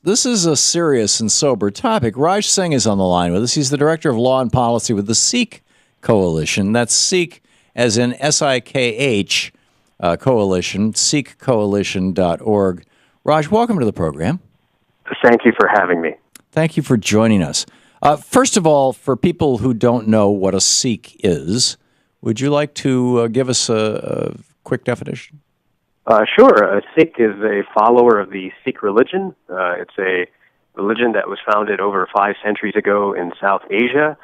this is a serious and sober topic. Raj Singh is on the line with us. He's the Director of Law and Policy with the Sikh Coalition. That's Sikh as in SIKH Coalition, SikhCoalition.org. Raj, welcome to the program. Thank you for having me. Thank you for joining us. First of all, for people who don't know what a Sikh is, would you like to give us a quick definition? Sure. A Sikh is a follower of the Sikh religion. It's a religion that was founded over 5 centuries ago in South Asia.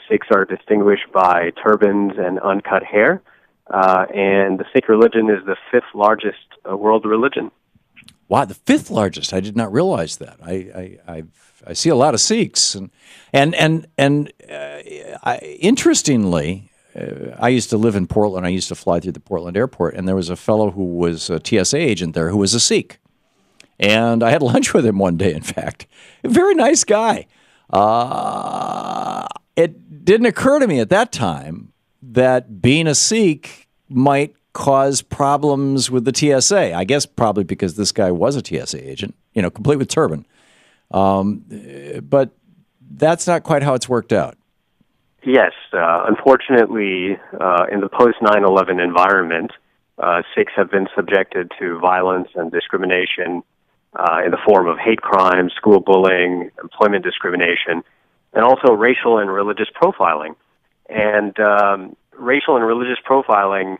Sikhs are distinguished by turbans and uncut hair. And the Sikh religion is the 5th largest world religion. Wow, the 5th largest. I did not realize that. I see a lot of Sikhs, and interestingly, I used to live in Portland. I used to fly through the Portland airport, and there was a fellow who was a TSA agent there who was a Sikh, and I had lunch with him one day. In fact, a very nice guy. It didn't occur to me at that time that being a Sikh might cause problems with the TSA. I guess probably because this guy was a TSA agent, complete with turban. But that's not quite how it's worked out. Yes. Unfortunately, in the post-9/11 environment, Sikhs have been subjected to violence and discrimination in the form of hate crimes, school bullying, employment discrimination, and also racial and religious profiling. And racial and religious profiling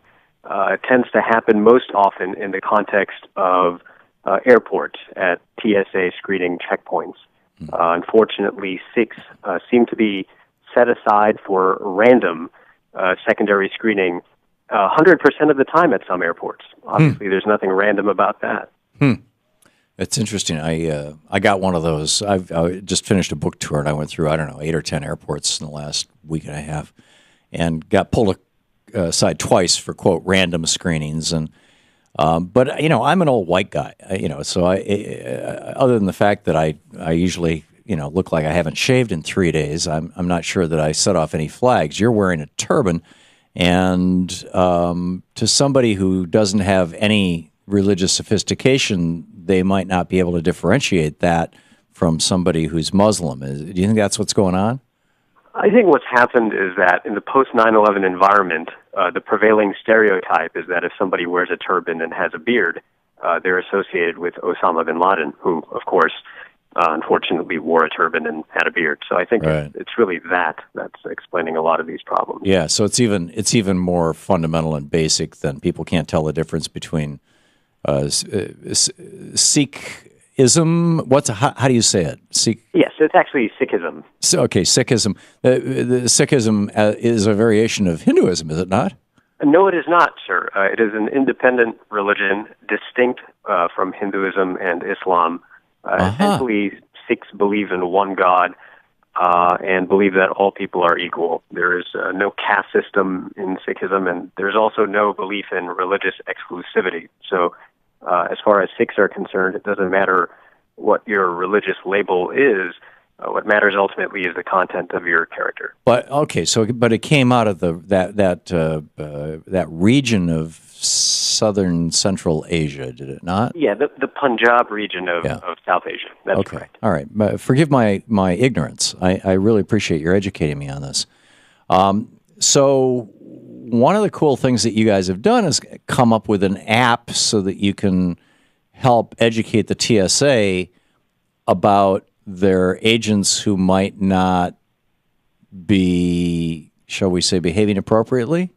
tends to happen most often in the context of airports at TSA screening checkpoints. Unfortunately, Sikhs seem to be set aside for random secondary screening 100% of the time at some airports. Obviously, there's nothing random about that. It's interesting. I got one of those. I just finished a book tour, and I went through, 8 or 10 airports in the last week and a half, and got pulled aside twice for, quote, random screenings. And but I'm an old white guy, so other than the fact that I usually look like I haven't shaved in 3 days, I'm not sure that I set off any flags. You're wearing a turban, and to somebody who doesn't have any religious sophistication, they might not be able to differentiate that from somebody who's Muslim. Do you think that's what's going on? I think what's happened is that in the post-9/11 environment, the prevailing stereotype is that if somebody wears a turban and has a beard, they're associated with Osama bin Laden, who, of course, unfortunately wore a turban and had a beard. So I think it's really that's explaining a lot of these problems. Yeah, so it's even more fundamental and basic than people can't tell the difference between Sikhism. How do you say it? Yes, it's actually Sikhism. So, okay, Sikhism. The Sikhism is a variation of Hinduism, is it not? No, it is not, sir. It is an independent religion, distinct from Hinduism and Islam. Essentially, Sikhs believe in one God and believe that all people are equal. There is no caste system in Sikhism, and there's also no belief in religious exclusivity. So as far as Sikhs are concerned, it doesn't matter what your religious label is. What matters ultimately is the content of your character. But but it came out of that region of southern Central Asia, did it not? Yeah, the Punjab region of South Asia. That's correct. All right. Forgive my ignorance. I really appreciate your educating me on this. So one of the cool things that you guys have done is come up with an app so that you can help educate the TSA about their agents who might not be, shall we say, behaving appropriately?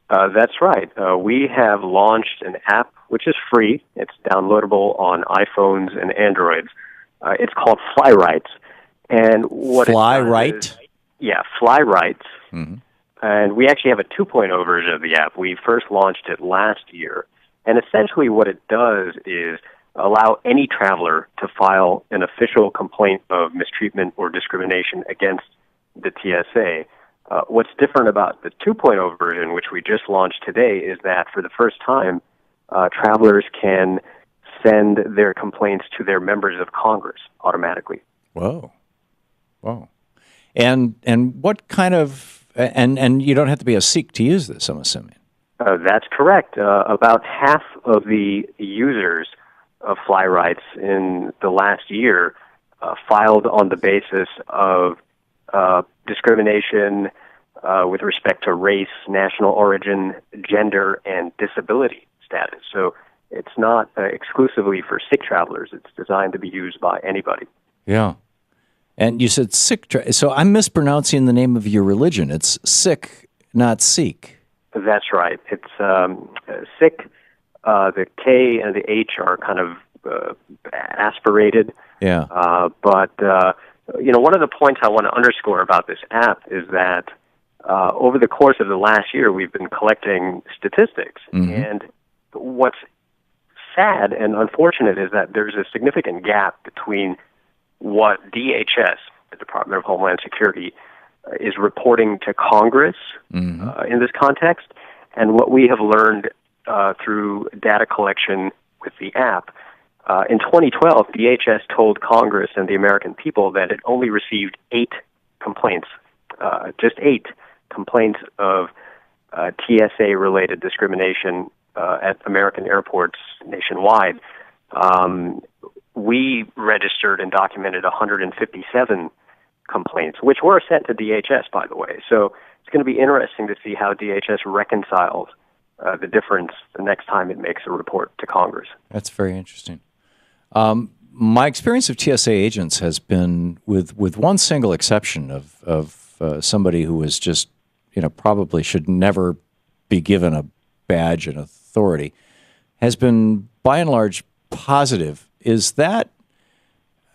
That's right. We have launched an app which is free. It's downloadable on iPhones and Androids. It's called Fly Rights. And what Fly Right? Yeah, Fly Rights. Mm-hmm. And we actually have a 2.0 version of the app. We first launched it last year. And essentially what it does is allow any traveler to file an official complaint of mistreatment or discrimination against the TSA. What's different about the 2.0 version, which we just launched today, is that for the first time, travelers can send their complaints to their members of Congress automatically. Whoa. And what kind of, and you don't have to be a Sikh to use this, I'm assuming. That's correct. About half of the users of fly rights in the last year filed on the basis of discrimination with respect to race, national origin, gender, and disability status. So it's not exclusively for Sikh travelers. It's designed to be used by anybody. Yeah. And you said Sikh. So I'm mispronouncing the name of your religion. It's Sikh, not Sikh. That's right. It's Sikh. The K and the H are kind of aspirated. Yeah. But one of the points I want to underscore about this app is that over the course of the last year, we've been collecting statistics. Mm-hmm. And what's sad and unfortunate is that there's a significant gap between what DHS, the Department of Homeland Security, is reporting to Congress in this context, and what we have learned through data collection with the app. In 2012, DHS told Congress and the American people that it only received 8 complaints, just 8 complaints of TSA-related discrimination at American airports nationwide. We registered and documented 157 complaints, which were sent to DHS, by the way. So it's going to be interesting to see how DHS reconciles the difference the next time it makes a report to Congress. That's very interesting. My experience of TSA agents has been with one single exception of somebody who was just, probably should never be given a badge and authority, has been by and large positive. Is that?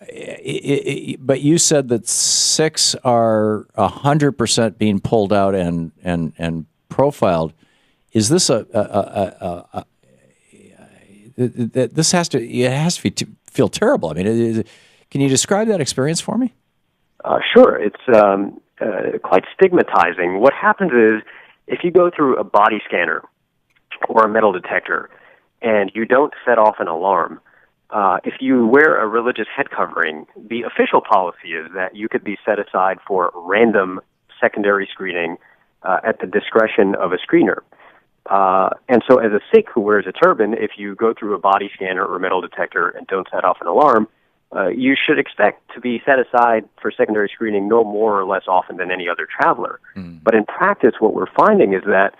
But you said that Sikhs are 100% being pulled out and profiled. Is this this has to feel terrible? I mean, can you describe that experience for me? Sure. It's quite stigmatizing. What happens is if you go through a body scanner or a metal detector and you don't set off an alarm, if you wear a religious head covering, the official policy is that you could be set aside for random secondary screening at the discretion of a screener. And so as a Sikh who wears a turban, if you go through a body scanner or metal detector and don't set off an alarm, you should expect to be set aside for secondary screening no more or less often than any other traveler. But in practice, what we're finding is that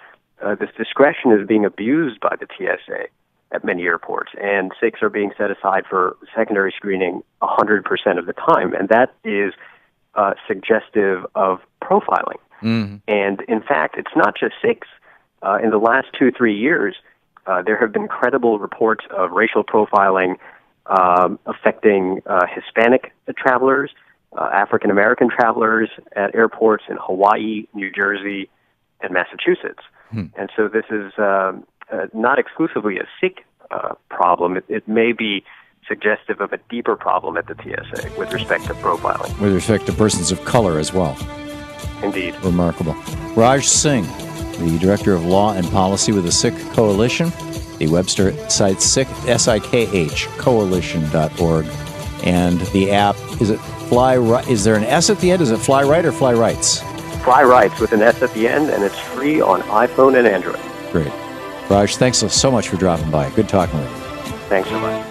this discretion is being abused by the TSA at many airports, and Sikhs are being set aside for secondary screening 100% of the time, and that is suggestive of profiling. And in fact, it's not just Sikhs. In the last 2-3 years, there have been credible reports of racial profiling affecting Hispanic travelers, African American travelers at airports in Hawaii, New Jersey, and Massachusetts. And so this is not exclusively a Sikh problem. It may be suggestive of a deeper problem at the TSA with respect to profiling. With respect to persons of color as well. Indeed. Remarkable. Raj Singh, the Director of Law and Policy with the Sikh Coalition. The website Sikh, S-I-K-H, coalition.org. And the app, is it Fly Right? Is there an S at the end? Is it Fly Right or Fly Rights? Fly Rights with an S at the end, and it's free on iPhone and Android. Great. Raj, thanks so much for dropping by. Good talking with you. Thanks so much.